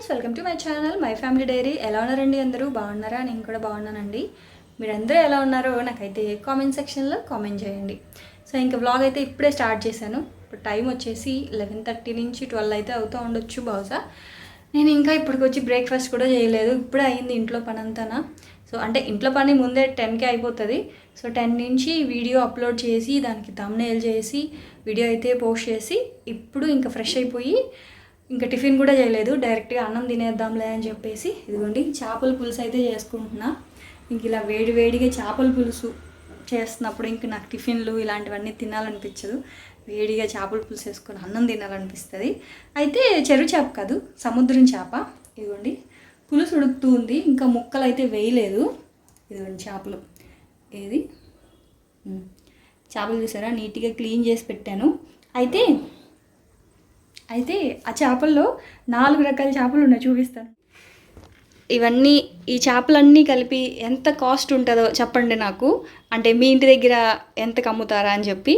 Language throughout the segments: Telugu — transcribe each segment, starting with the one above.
Friends, welcome to my channel my family dairy. ఎలా ఉన్నారండి? అందరూ బాగున్నారా? నేను కూడా బాగున్నానండి. మీరందరూ ఎలా ఉన్నారో నాకైతే కామెంట్ సెక్షన్లో కామెంట్ చేయండి. సో ఇంకా వ్లాగ్ అయితే ఇప్పుడే స్టార్ట్ చేశాను. ఇప్పుడు టైం వచ్చేసి 11:30 నుంచి 12 అయితే అవుతూ ఉండొచ్చు బహుశా. నేను ఇంకా ఇప్పటికి వచ్చి బ్రేక్ఫాస్ట్ కూడా చేయలేదు. ఇప్పుడే అయింది ఇంట్లో పని అంతానా. సో అంటే ఇంట్లో పని ముందే 10కి అయిపోతుంది. సో 10 నుంచి వీడియో అప్లోడ్ చేసి దానికి థంబ్నెయిల్ చేసి వీడియో అయితే పోస్ట్ చేసి ఇప్పుడు ఇంకా ఫ్రెష్ అయిపోయి ఇంకా టిఫిన్ కూడా చేయలేదు, డైరెక్ట్గా అన్నం తినేద్దాంలే అని చెప్పేసి ఇదిగోండి చేపల పులుసు అయితే చేసుకుంటున్నా. ఇంక ఇలా వేడివేడిగా చేపల పులుసు చేస్తున్నప్పుడు ఇంక నాకు టిఫిన్లు ఇలాంటివన్నీ తినాలనిపించదు. వేడిగా చేపల పులుసు వేసుకొని అన్నం తినాలనిపిస్తుంది. అయితే చెరువు చేప కాదు, సముద్రం చేప. ఇదిగోండి పులుసు ఉడుకుతూ ఉంది, ఇంకా ముక్కలు అయితే వేయలేదు. ఇదిగోండి చేపలు. ఏది చేపలు చూసారా, నీట్గా క్లీన్ చేసి పెట్టాను. అయితే ఆ చేపల్లో 4 రకాల చేపలు ఉన్నాయి, చూపిస్తాను. ఇవన్నీ ఈ చేపలన్నీ కలిపి ఎంత కాస్ట్ ఉంటుందో చెప్పండి నాకు. అంటే మీ ఇంటి దగ్గర ఎంతకు అమ్ముతారా అని చెప్పి.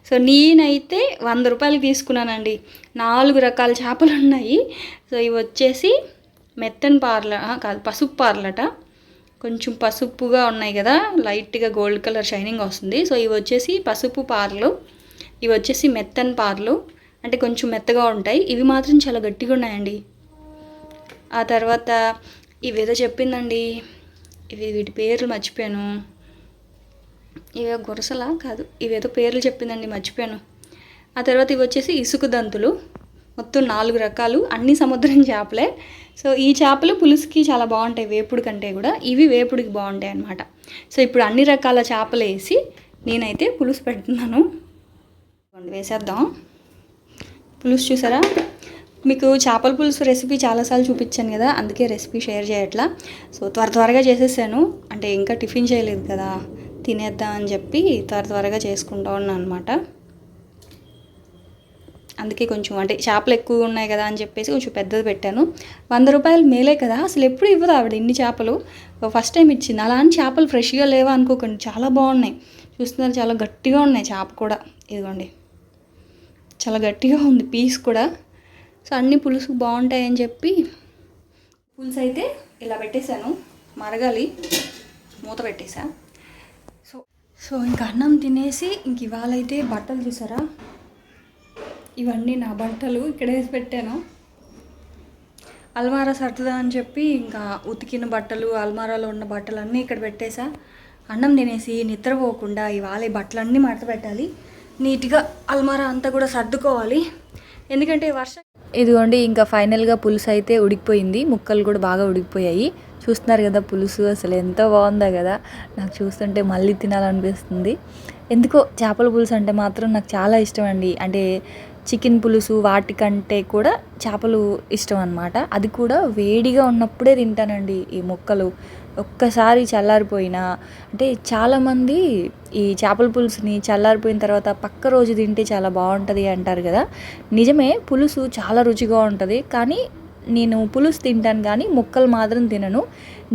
సో నేనైతే 100 రూపాయలకి తీసుకున్నానండి. 4 రకాల చేపలు ఉన్నాయి. సో ఇవి వచ్చేసి మెత్తని పార్ల కాదు, పసుపు పార్లట. కొంచెం పసుపుగా ఉన్నాయి కదా, లైట్గా గోల్డ్ కలర్ షైనింగ్ వస్తుంది. సో ఇవి వచ్చేసి పసుపు పార్లు, ఇవి వచ్చేసి మెత్తని పార్లు, అంటే కొంచెం మెత్తగా ఉంటాయి. ఇవి మాత్రం చాలా గట్టిగా ఉన్నాయండి. ఆ తర్వాత ఇవేదో చెప్పిందండి, వీటి పేర్లు మర్చిపోయాను. ఇవే గురసలా కాదు, ఇవేదో పేర్లు చెప్పిందండి, మర్చిపోయాను. ఆ తర్వాత ఇవి వచ్చేసి ఇసుక దంతులు. మొత్తం 4 రకాలు, అన్ని సముద్రం చేపలే. సో ఈ చేపలు పులుసుకి చాలా బాగుంటాయి, వేపుడు కంటే కూడా. ఇవి వేపుడికి బాగుంటాయి అన్నమాట. సో ఇప్పుడు అన్ని రకాల చేపలు వేసి నేనైతే పులుసు పెడుతున్నాను. వేసేద్దాం. పులుసు చూసారా, మీకు చేపల పులుసు రెసిపీ చాలాసార్లు చూపించాను కదా, అందుకే రెసిపీ షేర్ చేయట్లా. సో త్వరగా చేసేసాను. అంటే ఇంకా టిఫిన్ చేయలేదు కదా, తినేద్దాం అని చెప్పి త్వరగా చేసుకుంటా ఉన్నాను అనమాట. అందుకే కొంచెం అంటే చేపలు ఎక్కువ ఉన్నాయి కదా అని చెప్పేసి కొంచెం పెద్దది పెట్టాను. 100 రూపాయలు మేలే కదా, అసలు ఎప్పుడు ఇవ్వదు ఆవిడ ఇన్ని చేపలు. ఫస్ట్ టైం ఇచ్చింది. అలాంటి చేపలు ఫ్రెష్గా లేవా అనుకోకండి, చాలా బాగున్నాయి. చూస్తున్నారు, చాలా గట్టిగా ఉన్నాయి చేప కూడా. ఇదిగోండి చాలా గట్టిగా ఉంది పీస్ కూడా. సో అన్ని పులుసు బాగుంటాయని చెప్పి పులుసు అయితే ఇలా పెట్టేశాను, మరగాలి, మూత పెట్టేసా. సో ఇంకా అన్నం తినేసి ఇంక ఇవాళ అయితే బట్టలు చూసారా, ఇవన్నీ నా బట్టలు ఇక్కడ వేసి పెట్టాను. అల్మారా సర్దుదా అని చెప్పి ఇంకా ఉతికిన బట్టలు, అల్మారాలో ఉన్న బట్టలు అన్నీ ఇక్కడ పెట్టేసా. అన్నం తినేసి నిద్రపోకుండా ఇవాళ ఈ బట్టలన్నీ మడత పెట్టాలి, నీట్గా అల్మారా అంతా కూడా సర్దుకోవాలి. ఎందుకంటే వర్షం. ఇదిగోండి ఇంకా ఫైనల్గా పులుసు అయితే ఉడికిపోయింది, ముక్కలు కూడా బాగా ఉడికిపోయాయి. చూస్తున్నారు కదా పులుసు, అసలు ఎంత బాగుందో కదా. నాకు చూస్తుంటే మళ్ళీ తినాలనిపిస్తుంది. ఎందుకో చేపల పులుసు అంటే మాత్రం నాకు చాలా ఇష్టం అండి. అంటే చికెన్ పులుసు వాటికంటే కూడా చేపలు ఇష్టం అన్నమాట. అది కూడా వేడిగా ఉన్నప్పుడే తింటానండి ఈ ముక్కలు. ఒక్కసారి చల్లారిపోయినా, అంటే చాలామంది ఈ చేపల పులుసుని చల్లారిపోయిన తర్వాత పక్క రోజు తింటే చాలా బాగుంటుంది అంటారు కదా. నిజమే, పులుసు చాలా రుచిగా ఉంటుంది. కానీ నేను పులుసు తింటాను కానీ ముక్కలు మాత్రం తినను.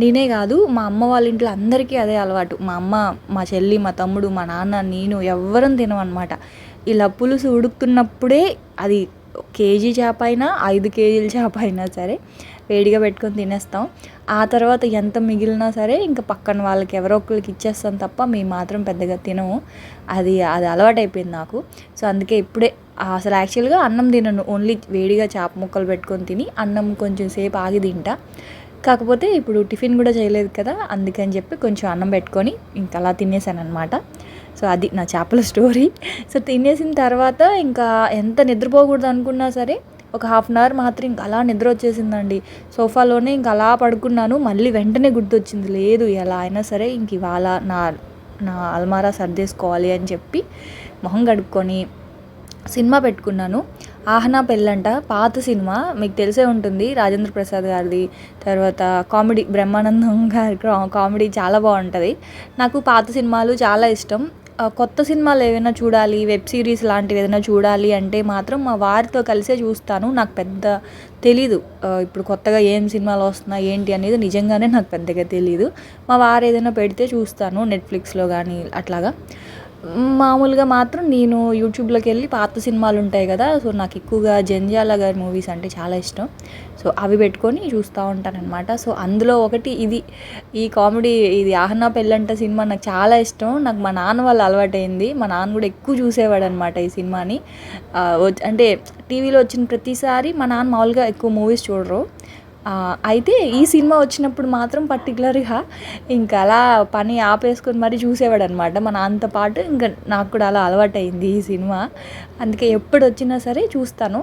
నేనే కాదు, మా అమ్మ వాళ్ళ ఇంట్లో అందరికీ అదే అలవాటు. మా అమ్మ, మా చెల్లి, మా తమ్ముడు, మా నాన్న, నేను ఎవ్వరం తినమన్నమాట. ఇలా పులుసు ఉడుకుతున్నప్పుడే, అది కేజీ చేప అయినా 5 కేజీల చేప అయినా సరే వేడిగా పెట్టుకొని తినేస్తాం. ఆ తర్వాత ఎంత మిగిలినా సరే ఇంకా పక్కన వాళ్ళకి ఎవరో ఒకరికి ఇచ్చేస్తాం తప్ప మేము మాత్రం పెద్దగా తినము. అది అలవాటైపోయింది నాకు. సో అందుకే ఇప్పుడే అసలు యాక్చువల్గా అన్నం తినను, ఓన్లీ వేడిగా చేప ముక్కలు పెట్టుకొని తిని అన్నం కొంచెం సేపు ఆగి తింటా. కాకపోతే ఇప్పుడు టిఫిన్ కూడా చేయలేదు కదా, అందుకని చెప్పి కొంచెం అన్నం పెట్టుకొని ఇంకా అలా తినేసాను అనమాట. సో అది నా చేపల స్టోరీ. సో తినేసిన తర్వాత ఇంకా ఎంత నిద్రపోకూడదు అనుకున్నా సరే ఒక 1/2 అవర్ మాత్రం ఇంకా అలా నిద్ర వచ్చేసిందండి. సోఫాలోనే ఇంకా అలా పడుకున్నాను. మళ్ళీ వెంటనే గుర్తొచ్చింది, లేదు ఎలా అయినా సరే ఇంక ఇవాళ నా అల్మారా సర్దేసుకోవాలి అని చెప్పి మొహం కడుక్కొని సినిమా పెట్టుకున్నాను. ఆహనా పెళ్ళంట, పాత సినిమా, మీకు తెలిసే ఉంటుంది, రాజేంద్ర ప్రసాద్ గారిది. తర్వాత కామెడీ, బ్రహ్మానందం గారి కామెడీ చాలా బాగుంటుంది. నాకు పాత సినిమాలు చాలా ఇష్టం. కొత్త సినిమాలు ఏమైనా చూడాలి, వెబ్ సిరీస్ లాంటివి ఏదైనా చూడాలి అంటే మాత్రం మా వారితో కలిసే చూస్తాను. నాకు పెద్ద తెలీదు ఇప్పుడు కొత్తగా ఏం సినిమాలు వస్తున్నాయి ఏంటి అనేది, నిజంగానే నాకు పెద్దగా తెలీదు. మా వారు ఏదైనా పెడితే చూస్తాను, నెట్ఫ్లిక్స్లో కానీ అట్లాగా. మామూలుగా మాత్రం నేను యూట్యూబ్లోకి వెళ్ళి పాత సినిమాలు ఉంటాయి కదా, సో నాకు ఎక్కువగా జంధ్యాల గారి మూవీస్ అంటే చాలా ఇష్టం. సో అవి పెట్టుకొని చూస్తూ ఉంటానన్నమాట. సో అందులో ఒకటి ఇది, ఈ కామెడీ ఇది ఆహనా పెళ్ళంట సినిమా నాకు చాలా ఇష్టం. నాకు మా నాన్న వాళ్ళు అలవాటైంది. మా నాన్న కూడా ఎక్కువ చూసేవాడు అనమాట ఈ సినిమాని. అంటే టీవీలో వచ్చిన ప్రతిసారి మా నాన్న మామూలుగా ఎక్కువ మూవీస్ చూడరు. అయితే ఈ సినిమా వచ్చినప్పుడు మాత్రం పర్టికులర్గా ఇంకా అలా పని ఆపేసుకొని మరీ చూసేవాడు అనమాట మా నాన్నతో పాటు. ఇంకా నాకు కూడా అలా అలవాటైంది ఈ సినిమా. అందుకే ఎప్పుడు వచ్చినా సరే చూస్తాను,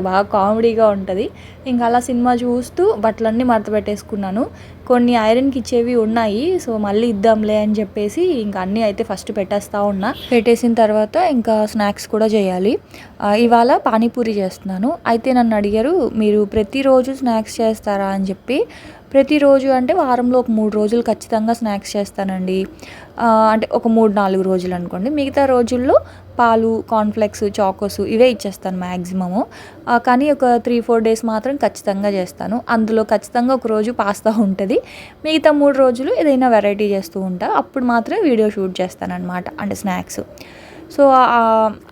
బాగా కామెడీగా ఉంటుంది. ఇంకా అలా సినిమా చూస్తూ బట్టలన్నీ మడత పెట్టేసుకున్నాను. కొన్ని ఐరన్కి ఇచ్చేవి ఉన్నాయి, సో మళ్ళీ ఇద్దాంలే అని చెప్పేసి ఇంకా అన్నీ అయితే ఫస్ట్ పెట్టేస్తూ ఉన్నా. పెట్టేసిన తర్వాత ఇంకా స్నాక్స్ కూడా చేయాలి. ఇవాళ పానీపూరి చేస్తున్నాను. అయితే నన్ను అడిగారు, మీరు ప్రతిరోజు స్నాక్స్ చేస్తారా అని చెప్పి. ప్రతిరోజు అంటే వారంలో ఒక 3 రోజులు ఖచ్చితంగా స్నాక్స్ చేస్తానండి. అంటే ఒక 3-4 రోజులు అనుకోండి. మిగతా రోజుల్లో పాలు, కార్న్ఫ్లెక్స్, చాకోస్ ఇవే ఇచ్చేస్తాను మ్యాక్సిమము. కానీ ఒక 3-4 డేస్ మాత్రం ఖచ్చితంగా చేస్తాను. అందులో ఖచ్చితంగా ఒక రోజు పాస్తా ఉంటుంది. మిగతా 3 రోజులు ఏదైనా వెరైటీ చేస్తూ ఉంటా. అప్పుడు మాత్రమే వీడియో షూట్ చేస్తాను అనమాట, అంటే స్నాక్స్. సో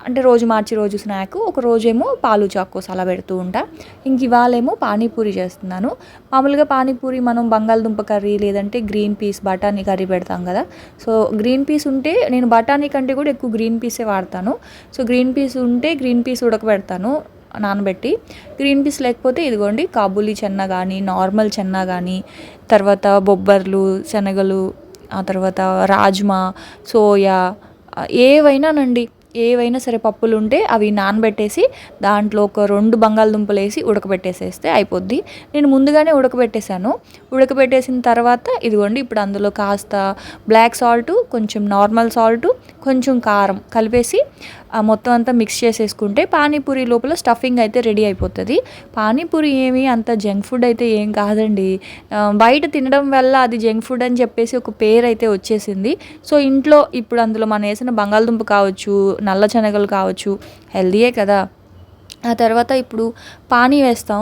అంటే రోజు మార్చి రోజు స్నాక్, ఒక రోజేమో పాలు చాకోస్ అలా పెడుతూ ఉంటా. ఇంక ఇవాళేమో పానీపూరి చేస్తున్నాను. మామూలుగా పానీపూరి మనం బంగాళదుంప కర్రీ లేదంటే గ్రీన్ పీస్ బఠానీ కర్రీ పెడతాం కదా. సో గ్రీన్ పీస్ ఉంటే, నేను బఠానీ కంటే కూడా ఎక్కువ గ్రీన్ పీసే వాడతాను. సో గ్రీన్ పీస్ ఉంటే గ్రీన్ పీస్ ఉడకబెడతాను నానబెట్టి. గ్రీన్ పీస్ లేకపోతే ఇదిగోండి కాబూలీ చెన్న కానీ, నార్మల్ చెన్న కానీ, తర్వాత బొబ్బర్లు, శనగలు, ఆ తర్వాత రాజ్మా, సోయా, ఏవైనా సరే పప్పులు ఉంటే అవి నానబెట్టేసి దాంట్లో ఒక 2 బంగాళదుంపలు వేసి ఉడకబెట్టేసేస్తే అయిపోద్ది. నేను ముందుగానే ఉడకబెట్టేశాను. ఉడకబెట్టేసిన తర్వాత ఇదిగోండి ఇప్పుడు అందులో కాస్త బ్లాక్ సాల్ట్, కొంచెం నార్మల్ సాల్ట్, కొంచెం కారం కలిపేసి మొత్తం అంతా మిక్స్ చేసేసుకుంటే పానీపూరి లోపల స్టఫింగ్ అయితే రెడీ అయిపోతుంది. పానీపూరి ఏమి అంత జంక్ ఫుడ్ అయితే ఏం కాదండి. బయట తినడం వల్ల అది జంక్ ఫుడ్ అని చెప్పేసి ఒక పేరు అయితే వచ్చేసింది. సో ఇంట్లో ఇప్పుడు అందులో మనం వేసిన బంగాళదుంప కావచ్చు, నల్ల శనగలు కావచ్చు, హెల్దీయే కదా. ఆ తర్వాత ఇప్పుడు పానీ వేస్తాం,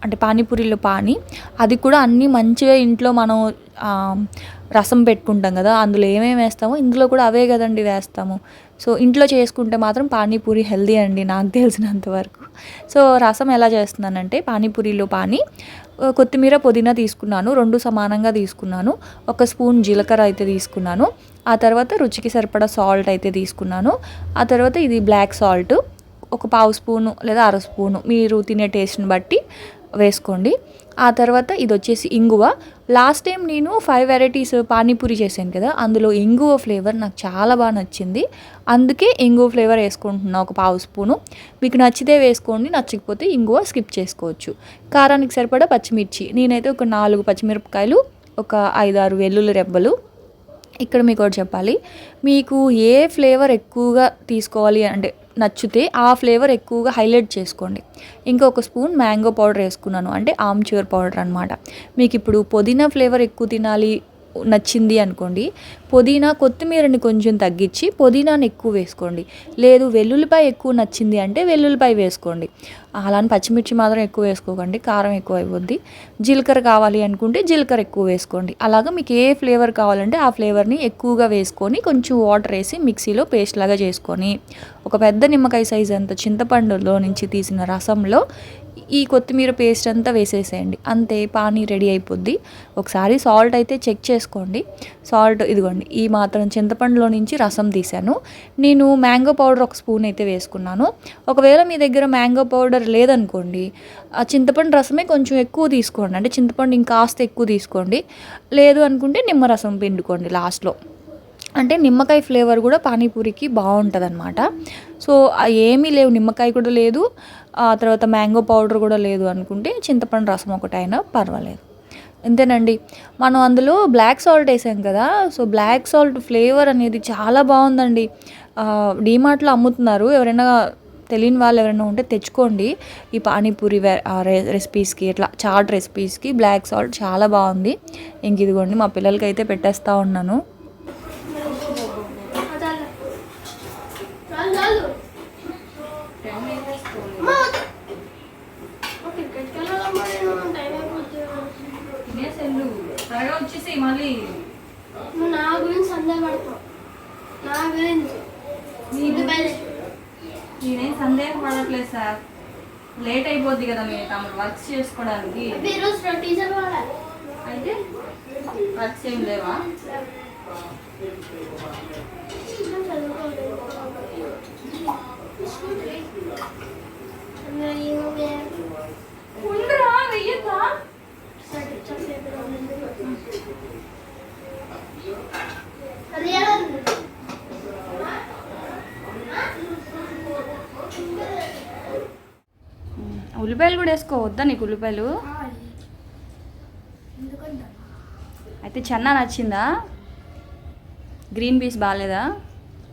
అంటే పానీపూరిలో పానీ, అది కూడా అన్నీ మంచిగా ఇంట్లో మనం రసం పెట్టుకుంటాం కదా, అందులో ఏమేమి వేస్తామో ఇందులో కూడా అవే కదండి వేస్తాము. సో ఇంట్లో చేసుకుంటే మాత్రం పానీపూరి హెల్దీ అండి నాకు తెలిసినంత వరకు. సో రసం ఎలా చేస్తున్నానంటే, పానీపూరిలో పానీ, కొత్తిమీర, పుదీనా తీసుకున్నాను, 2 సమానంగా తీసుకున్నాను. 1 స్పూన్ జీలకర్ర అయితే తీసుకున్నాను. ఆ తర్వాత రుచికి సరిపడా సాల్ట్ అయితే తీసుకున్నాను. ఆ తర్వాత ఇది బ్లాక్ సాల్ట్ ఒక 1/2 స్పూను లేదా 1/2 స్పూను మీరు తినే టేస్ట్ని బట్టి వేసుకోండి. ఆ తర్వాత ఇది వచ్చేసి ఇంగువ. లాస్ట్ టైం నేను 5 వెరైటీస్ పానీపూరి చేశాను కదా, అందులో ఇంగువ ఫ్లేవర్ నాకు చాలా బాగా నచ్చింది. అందుకే ఇంగువ ఫ్లేవర్ వేసుకుంటున్నా ఒక 1/2 స్పూను. మీకు నచ్చితే వేసుకోండి, నచ్చకపోతే ఇంగువ స్కిప్ చేసుకోవచ్చు. కారానికి సరిపడా పచ్చిమిర్చి, నేనైతే ఒక 4 పచ్చిమిరపకాయలు, ఒక 5-6 వెల్లుల్లి రెబ్బలు. ఇక్కడ మీకు ఒకటి చెప్పాలి, మీకు ఏ ఫ్లేవర్ ఎక్కువగా తీసుకోవాలి అంటే నచ్చితే ఆ ఫ్లేవర్ ఎక్కువగా హైలైట్ చేసుకోండి. ఇంకొక స్పూన్ మ్యాంగో పౌడర్ వేసుకున్నాను, అంటే ఆమ్చూర్ పౌడర్ అనమాట. మీకు ఇప్పుడు పుదీనా ఫ్లేవర్ ఎక్కువ తినాలి నచ్చింది అనుకోండి, పుదీనా కొత్తిమీరని కొంచెం తగ్గించి పుదీనాని ఎక్కువ వేసుకోండి. లేదు వెల్లుల్లిపాయ ఎక్కువ నచ్చింది అంటే వెల్లుల్లిపాయ వేసుకోండి. అలానే పచ్చిమిర్చి మాత్రం ఎక్కువ వేసుకోకండి, కారం ఎక్కువ అయిపోద్ది. జీలకర్ర కావాలి అనుకుంటే జీలకర్ర ఎక్కువ వేసుకోండి. అలాగా మీకు ఏ ఫ్లేవర్ కావాలంటే ఆ ఫ్లేవర్ని ఎక్కువగా వేసుకొని కొంచెం వాటర్ వేసి మిక్సీలో పేస్ట్ లాగా చేసుకొని ఒక పెద్ద నిమ్మకాయ సైజ్ అంత చింతపండులో నుంచి తీసిన రసంలో ఈ కొత్తిమీర పేస్ట్ అంతా వేసేసేయండి. అంతే, పానీ రెడీ అయిపోద్ది. ఒకసారి సాల్ట్ అయితే చెక్ చేసుకోండి. సాల్ట్ ఇదిగోండి, ఈ మాత్రం చింతపండులో నుంచి రసం తీసాను. నేను మ్యాంగో పౌడర్ 1 స్పూన్ అయితే వేసుకున్నాను. ఒకవేళ మీ దగ్గర మ్యాంగో పౌడర్ లేదనుకోండి, ఆ చింతపండు రసమే కొంచెం ఎక్కువ తీసుకోండి, అంటే చింతపండు ఇంకాస్త ఎక్కువ తీసుకోండి. లేదు అనుకుంటే నిమ్మరసం పిండుకోండి లాస్ట్లో, అంటే నిమ్మకాయ ఫ్లేవర్ కూడా పానీపూరికి బాగుంటుంది అనమాట. సో ఏమీ లేవు, నిమ్మకాయ కూడా లేదు, ఆ తర్వాత మ్యాంగో పౌడర్ కూడా లేదు అనుకుంటే చింతపండు రసం ఒకటైనా పర్వాలేదు. అంతేనండి. మనం అందులో బ్లాక్ సాల్ట్ వేసాం కదా, సో బ్లాక్ సాల్ట్ ఫ్లేవర్ అనేది చాలా బాగుందండి. డీమార్ట్లో అమ్ముతున్నారు, ఎవరైనా తెలియని వాళ్ళు ఎవరైనా ఉంటే తెచ్చుకోండి. ఈ పానీపూరి రెసిపీస్కి, ఇట్లా చాట్ రెసిపీస్కి బ్లాక్ సాల్ట్ చాలా బాగుంది. ఇంక ఇదిగోండి మా పిల్లలకి అయితే పెట్టేస్తూ ఉన్నాను. త్వరగా వచ్చేసి మళ్ళీ నా గురించి సందేహపడతావు, నా గురించి నేనేం సందేహం పడట్లేదు సార్, లేట్ అయిపోద్ది కదా మీరు తమరు వర్క్స్ చేసుకోవడానికి. అయితే వర్క్స్ ఏం లేవా? ఉండరా వెయ్యద్దా? ఉల్లిపాయలు కూడా వేసుకోవద్దా నీకు ఉల్లిపాయలు? అయితే చెన్నా నచ్చిందా? గ్రీన్ పీస్ బాగాలేదా?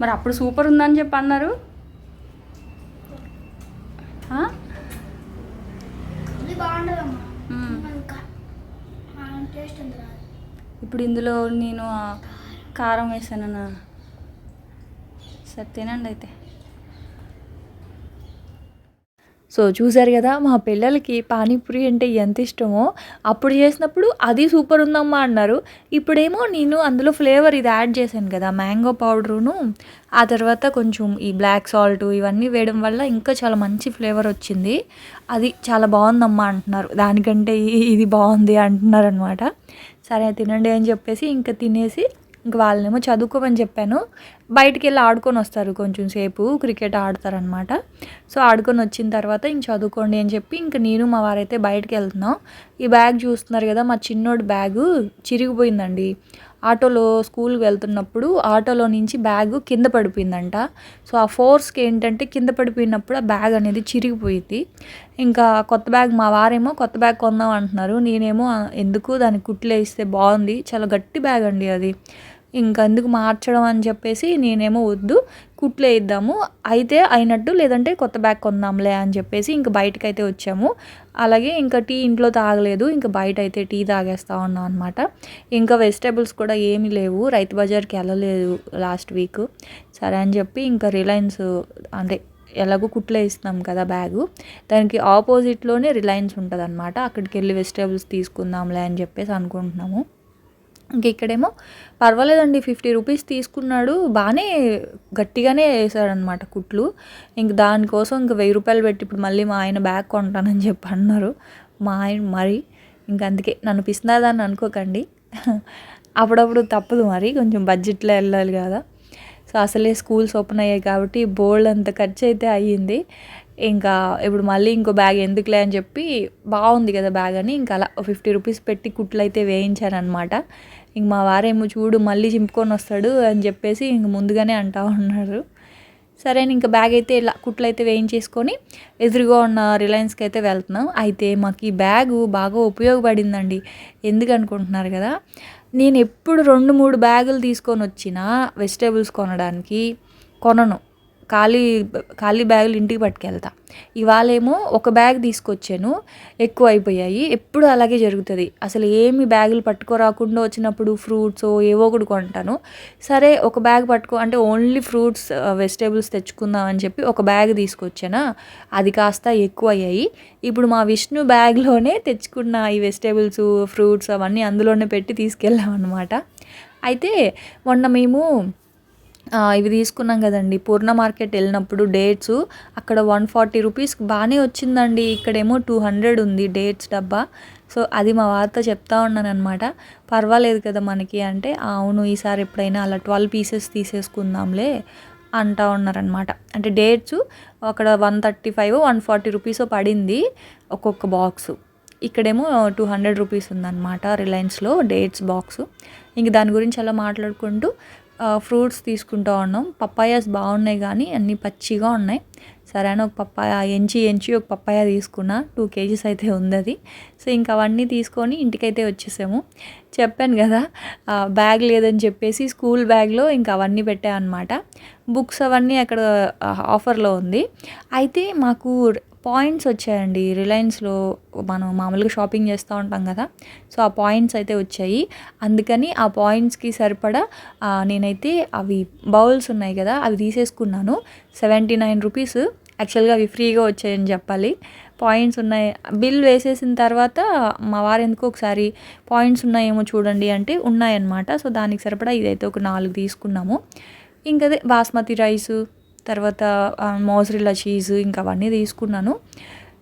మరి అప్పుడు సూపర్ ఉందని చెప్పి అన్నారు. ఇప్పుడు ఇందులో నేను కారం వేసానన్నా. సరే తినండి అయితే. సో చూసారు కదా మా పిల్లలకి పానీపూరి అంటే ఎంత ఇష్టమో. అప్పుడు చేసినప్పుడు అది సూపర్ ఉందమ్మా అన్నారు. ఇప్పుడేమో నేను అందులో ఫ్లేవర్ ఇది యాడ్ చేశాను కదా, మ్యాంగో పౌడరును, ఆ తర్వాత కొంచెం ఈ బ్లాక్ సాల్ట్ ఇవన్నీ వేయడం వల్ల ఇంకా చాలా మంచి ఫ్లేవర్ వచ్చింది. అది చాలా బాగుందమ్మా అంటున్నారు, దానికంటే ఇది బాగుంది అంటున్నారు అనమాట. సరే తినండి అని చెప్పేసి ఇంకా తినేసి, ఇంక వాళ్ళనేమో చదువుకోమని చెప్పాను. బయటికి వెళ్ళి ఆడుకొని వస్తారు కొంచెం సేపు, క్రికెట్ ఆడతారనమాట. సో ఆడుకొని వచ్చిన తర్వాత ఇంక చదువుకోండి అని చెప్పి ఇంక నేను మా వారైతే బయటకు వెళ్తున్నాం. ఈ బ్యాగ్ చూస్తున్నారు కదా, మా చిన్నోడి బ్యాగు చిరిగిపోయిందండి. ఆటోలో స్కూల్కి వెళ్తున్నప్పుడు ఆటోలో నుంచి బ్యాగు కింద పడిపోయిందంట. సో ఆ ఫోర్స్కి ఏంటంటే కింద పడిపోయినప్పుడు ఆ బ్యాగ్ అనేది చిరిగిపోయింది. ఇంకా కొత్త బ్యాగ్, మా వారేమో కొత్త బ్యాగ్ కొందాం అంటున్నారు. నేనేమో ఎందుకు, దానికి కుట్లు వేస్తే బాగుంది, చాలా గట్టి బ్యాగ్ అండి అది, ఇంకా ఎందుకు మార్చడం అని చెప్పేసి నేనేమో వద్దు, కుట్లు వేద్దాము, అయితే అయినట్టు లేదంటే కొత్త బ్యాగ్ కొందాంలే అని చెప్పేసి ఇంక బయటకైతే వచ్చాము. అలాగే ఇంకా టీ ఇంట్లో తాగలేదు, ఇంకా బయట అయితే టీ తాగేస్తూ ఉన్నాం అనమాట. ఇంకా వెజిటేబుల్స్ కూడా ఏమీ లేవు, రైతు బజార్కి వెళ్ళలేదు లాస్ట్ వీక్. సరే అని చెప్పి ఇంకా రిలయన్స్, అంటే ఎలాగో కుట్లు వేస్తున్నాం కదా బ్యాగు, దానికి ఆపోజిట్లోనే రిలయన్స్ ఉంటుంది అనమాట. అక్కడికి వెళ్ళి వెజిటేబుల్స్ తీసుకుందాంలే అని చెప్పేసి అనుకుంటున్నాము. ఇంక ఇక్కడేమో పర్వాలేదండి, 50 రూపీస్ తీసుకున్నాడు, బాగానే గట్టిగానే వేసాడనమాట కుట్లు. ఇంక దానికోసం ఇంక 1000 రూపాయలు పెట్టి ఇప్పుడు మళ్ళీ మా ఆయన బ్యాగ్ కొంటానని చెప్పి అన్నారు మా ఆయన. మరి ఇంక అందుకే నన్ను పిస్తున్నాదాన్ని అనుకోకండి, అప్పుడప్పుడు తప్పదు, మరి కొంచెం బడ్జెట్లో వెళ్ళాలి కదా. సో అసలే స్కూల్స్ ఓపెన్ అయ్యాయి కాబట్టి బోల్డ్ అంత ఖర్చు అయితే అయ్యింది. ఇంకా ఇప్పుడు మళ్ళీ ఇంకో బ్యాగ్ ఎందుకులే అని చెప్పి, బాగుంది కదా బ్యాగ్ అని ఇంకా అలా 50 రూపీస్ పెట్టి కుట్లు అయితే వేయించానమాట. ఇంక మా వారేమో చూడు మళ్ళీ చింపుకొని వస్తాడు అని చెప్పేసి ఇంక ముందుగానే అంటా ఉన్నారు. సరే ఇంకా బ్యాగ్ అయితే ఇలా కుట్లు అయితే వేయించేసుకొని ఎదురుగా ఉన్న రిలయన్స్కి అయితే వెళ్తున్నాం. అయితే మాకు ఈ బ్యాగు బాగా ఉపయోగపడిందండి. ఎందుకు అనుకుంటున్నారు కదా, నేను ఎప్పుడు 2-3 బ్యాగులు తీసుకొని వచ్చినా వెజిటేబుల్స్ కొనడానికి కొనను, ఖాళీ బ్యాగులు ఇంటికి పట్టుకెళ్తా. ఇవాళేమో ఒక బ్యాగ్ తీసుకొచ్చాను, ఎక్కువ అయిపోయాయి. ఎప్పుడు అలాగే జరుగుతుంది, అసలు ఏమి బ్యాగులు పట్టుకోరాకుండా వచ్చినప్పుడు ఫ్రూట్స్ ఏవో ఒకటి కొంటాను. సరే ఒక బ్యాగ్ అంటే ఓన్లీ ఫ్రూట్స్ వెజిటేబుల్స్ తెచ్చుకుందాం అని చెప్పి ఒక బ్యాగ్ తీసుకొచ్చానా, అది కాస్త ఎక్కువ అయ్యాయి. ఇప్పుడు మా విష్ణు బ్యాగ్లోనే తెచ్చుకున్న ఈ వెజిటేబుల్స్ ఫ్రూట్స్ అవన్నీ అందులోనే పెట్టి తీసుకెళ్ళాం అనమాట. అయితే మొన్న మేము ఇవి తీసుకున్నాం కదండి, పూర్ణ మార్కెట్ వెళ్ళినప్పుడు డేట్స్, అక్కడ 140 రూపీస్కి బాగానే వచ్చిందండి. ఇక్కడేమో 200 ఉంది డేట్స్ డబ్బా. సో అది మా వారితో చెప్తా ఉన్నాను అనమాట. పర్వాలేదు కదా మనకి అంటే, అవును ఈసారి ఎప్పుడైనా అలా 12 పీసెస్ తీసేసుకుందాంలే అంటూ ఉన్నారనమాట. అంటే డేట్స్ అక్కడ 135-140 రూపీస్ పడింది ఒక్కొక్క బాక్సు. ఇక్కడేమో 200 రూపీస్ ఉందన్నమాట రిలయన్స్లో డేట్స్ బాక్సు. ఇంక దాని గురించి అలా మాట్లాడుకుంటూ ఫ్రూట్స్ తీసుకుంటూ ఉన్నాం. పప్పాయాస్ బాగున్నాయి కానీ అన్నీ పచ్చిగా ఉన్నాయి. సరే అని ఒక పప్పాయ ఎంచి ఒక పప్పాయ తీసుకున్నా, 2 kgs అయితే ఉంది అది. సో ఇంకా అవన్నీ తీసుకొని ఇంటికైతే వచ్చేసాము. చెప్పాను కదా బ్యాగ్ లేదని చెప్పేసి స్కూల్ బ్యాగ్లో ఇంకా అవన్నీ పెట్టామన్నమాట. బుక్స్ అవన్నీ అక్కడ ఆఫర్లో ఉంది. అయితే మాకు పాయింట్స్ వచ్చాయండి రిలయన్స్లో, మనం మామూలుగా షాపింగ్ చేస్తూ ఉంటాం కదా, సో ఆ పాయింట్స్ అయితే వచ్చాయి. అందుకని ఆ పాయింట్స్కి సరిపడా నేనైతే అవి బౌల్స్ ఉన్నాయి కదా అవి తీసేసుకున్నాను. 79 రూపీస్, యాక్చువల్గా అవి ఫ్రీగా వచ్చాయని చెప్పాలి. పాయింట్స్ ఉన్నాయి, బిల్ వేసేసిన తర్వాత మా వారు ఎందుకు ఒకసారి పాయింట్స్ ఉన్నాయేమో చూడండి అంటే ఉన్నాయన్నమాట. సో దానికి సరిపడా ఇదైతే ఒక 4 తీసుకున్నాము. ఇంకదే బాస్మతి రైసు తర్వాత మోజరెల్లా చీజ్ ఇంకా అవన్నీ తీసుకున్నాను.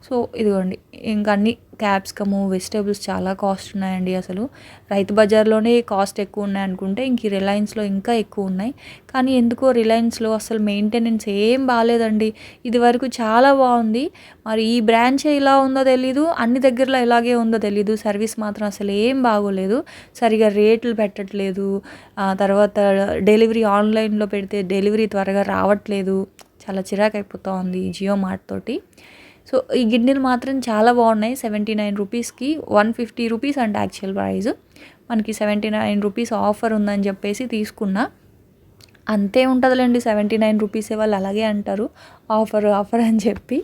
సో ఇదిగోండి ఇంకా అన్ని క్యాప్సికము వెజిటేబుల్స్ చాలా కాస్ట్ ఉన్నాయండి. అసలు రైతు బజార్లోనే కాస్ట్ ఎక్కువ ఉన్నాయి అనుకుంటే ఇంక రిలయన్స్లో ఇంకా ఎక్కువ ఉన్నాయి. కానీ ఎందుకో రిలయన్స్లో అసలు మెయింటెనెన్స్ ఏం బాగాలేదండి. ఇది వరకు చాలా బాగుంది. మరి ఈ బ్రాంచ్ ఇలా ఉందో తెలీదు, అన్ని దగ్గరలో ఇలాగే ఉందో తెలీదు. సర్వీస్ మాత్రం అసలు ఏం బాగోలేదు. సరిగా రేట్లు పెట్టట్లేదు. తర్వాత డెలివరీ ఆన్లైన్లో పెడితే డెలివరీ త్వరగా రావట్లేదు. చాలా చిరాకు అయిపోతూ ఉంది జియో మార్ట్ తోటి. సో ఈ గిన్నెలు మాత్రం చాలా బాగున్నాయి. 79 రూపీస్కి 150 రూపీస్ అంటే యాక్చువల్ ప్రైస్, మనకి 79 రూపీస్ ఆఫర్ ఉందని చెప్పేసి తీసుకున్నా. అంతే ఉంటుందిలేండి, 79 రూపీసే, వాళ్ళు అలాగే అంటారు ఆఫర్ అని చెప్పి.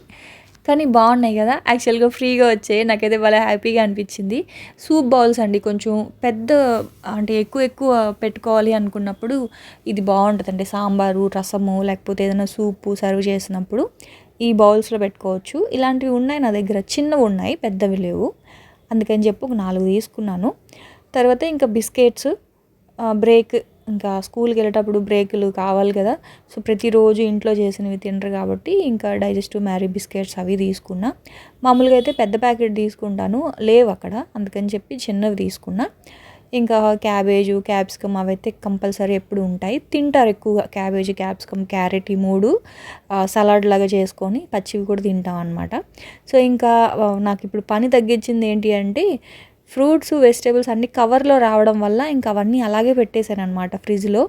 కానీ బాగున్నాయి కదా, యాక్చువల్గా ఫ్రీగా వచ్చాయి. నాకైతే భలే హ్యాపీగా అనిపించింది. సూప్ బౌల్స్ అండి, కొంచెం పెద్ద అంటే ఎక్కువ పెట్టుకోవాలి అనుకున్నప్పుడు ఇది బాగుంటుందండి. సాంబారు, రసము లేకపోతే ఏదైనా సూపు సర్వ్ చేసినప్పుడు ఈ బౌల్స్లో పెట్టుకోవచ్చు. ఇలాంటివి ఉన్నాయి నా దగ్గర, చిన్నవి ఉన్నాయి, పెద్దవి లేవు. అందుకని చెప్పి ఒక 4 తీసుకున్నాను. తర్వాత ఇంకా బిస్కెట్స్, బ్రేక్, ఇంకా స్కూల్కి వెళ్ళేటప్పుడు బ్రేకులు కావాలి కదా. సో ప్రతిరోజు ఇంట్లో చేసినవి తినరు కాబట్టి ఇంకా డైజెస్టివ్ మ్యారీ బిస్కెట్స్ అవి తీసుకున్నా. మామూలుగా అయితే పెద్ద ప్యాకెట్ తీసుకుంటాను, లేవు అక్కడ, అందుకని చెప్పి చిన్నవి తీసుకున్నా. ఇంకా క్యాబేజు, క్యాప్సికమ్ అవైతే కంపల్సరీ ఎప్పుడు ఉంటాయి, తింటారు ఎక్కువగా. క్యాబేజీ, క్యాప్సికమ్, క్యారెట్ ఈ 3 సలాడ్ లాగా చేసుకొని పచ్చివి కూడా తింటాం అనమాట. సో ఇంకా నాకు ఇప్పుడు పని తగ్గించింది ఏంటి అంటే, ఫ్రూట్స్ వెజిటేబుల్స్ అన్నీ కవర్లో రావడం వల్ల ఇంకా అవన్నీ అలాగే పెట్టేశాను అనమాట ఫ్రిడ్జ్లో.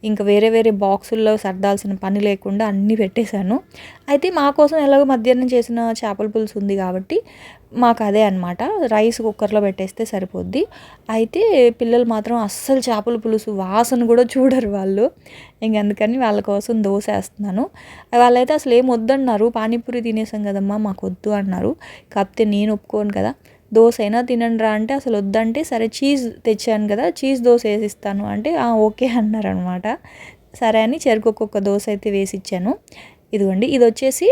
ఇంకా వేరే బాక్సుల్లో సర్దాల్సిన పని లేకుండా అన్నీ పెట్టేశాను. అయితే మా కోసం ఎలాగో మధ్యాహ్నం చేసిన చేపల పులుసు ఉంది కాబట్టి మాకు అదే అనమాట, రైస్ కుక్కర్లో పెట్టేస్తే సరిపోద్ది. అయితే పిల్లలు మాత్రం అస్సలు చేపల పులుసు వాసన కూడా చూడరు వాళ్ళు. అందుకని వాళ్ళ కోసం దోశ వేస్తున్నాను. వాళ్ళైతే అసలు ఏం వద్దన్నారు, పానీపూరి తినేసాం కదమ్మా మాకు వద్దు అన్నారు. కాకపోతే నేను ఒప్పుకోను కదా, దోశ అయినా తినండి రా అంటే అసలు వద్దంటే, సరే చీజ్ తెచ్చాను కదా చీజ్ దోశ వేసిస్తాను అంటే ఓకే అన్నారనమాట. సరే అని చెరుకు దోశ అయితే వేసి ఇచ్చాను. ఇదిగోండి, ఇది వచ్చేసి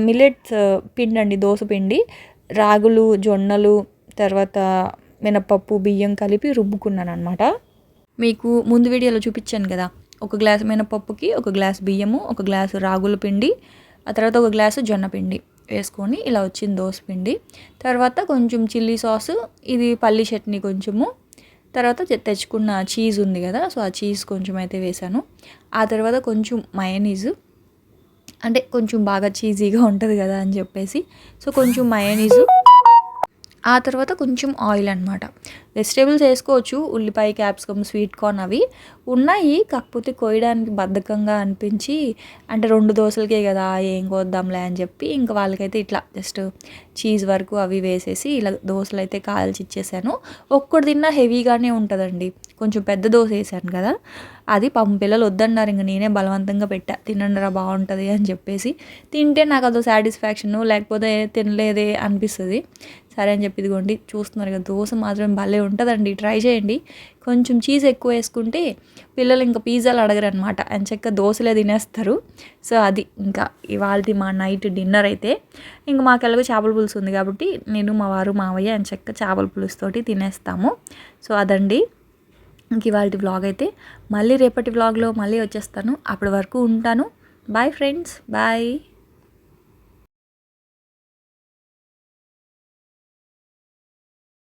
మిల్లెట్స్ పిండి అండి, దోశ పిండి. రాగులు, జొన్నలు, తర్వాత మినపప్పు, బియ్యం కలిపి రుబ్బుకున్నాను అనమాట. మీకు ముందు వీడియోలో చూపించాను కదా, 1 గ్లాసు మినపప్పుకి 1 గ్లాసు బియ్యము, 1 గ్లాసు రాగుల పిండి, ఆ తర్వాత 1 గ్లాసు జొన్న పిండి వేసుకొని ఇలా వచ్చింది దోశ పిండి. తర్వాత కొంచెం చిల్లీ సాసు, ఇది పల్లి చట్నీ కొంచెము, తర్వాత తెచ్చుకున్న చీజ్ ఉంది కదా, సో ఆ చీజ్ కొంచెం అయితే వేసాను. ఆ తర్వాత కొంచెం మయోనీస్, అంటే కొంచెం బాగా చీజీగా ఉంటుంది కదా అని చెప్పేసి, సో కొంచెం మయోనీసు, ఆ తర్వాత కొంచెం ఆయిల్ అనమాట. వెజిటేబుల్స్ వేసుకోవచ్చు, ఉల్లిపాయ, క్యాప్సికమ్, స్వీట్ కార్న్ అవి ఉన్నాయి. కాకపోతే కోయడానికి బద్ధకంగా అనిపించి, అంటే 2 దోశలకే కదా ఏం కోద్దాంలే అని చెప్పి ఇంకా వాళ్ళకైతే ఇట్లా జస్ట్ చీజ్ వరకు అవి వేసేసి ఇలా దోశలు అయితే కాల్చి ఇచ్చేసాను. ఒక్కటి తిన్నా హెవీగానే ఉంటుందండి. కొంచెం పెద్ద దోశ వేసాను కదా, అది పాపం పిల్లలు వద్దన్నారు. ఇంక నేనే బలవంతంగా పెట్టా, తినండిరా బాగుంటుంది అని చెప్పేసి. తింటే నాకు అదో సాటిస్ఫాక్షను, లేకపోతే తినలేదే అనిపిస్తుంది. సరే అని చెప్పి ఇదిగోండి చూస్తున్నారు కదా, దోశ మాత్రం భలే ఉంటుందండి, ట్రై చేయండి. కొంచెం చీజ్ ఎక్కువ వేసుకుంటే పిల్లలు ఇంకా పిజ్జాలు అడగరు అనమాట, ఎంచక్క దోశలే తినేస్తారు. సో అది ఇంకా ఇవాళ మా నైట్ డిన్నర్ అయితే. ఇంకా మాకు ఎలాగో చేపల పులుసు ఉంది కాబట్టి నేను, మా వారు, మావయ్య ఎంచక్క చేపల పులుసుతోటి తినేస్తాము. సో అదండి ఇంక ఇవాళ వ్లాగ్ అయితే. మళ్ళీ రేపటి వ్లాగ్లో మళ్ళీ వచ్చేస్తాను. అప్పటి వరకు ఉంటాను. Bye friends, bye.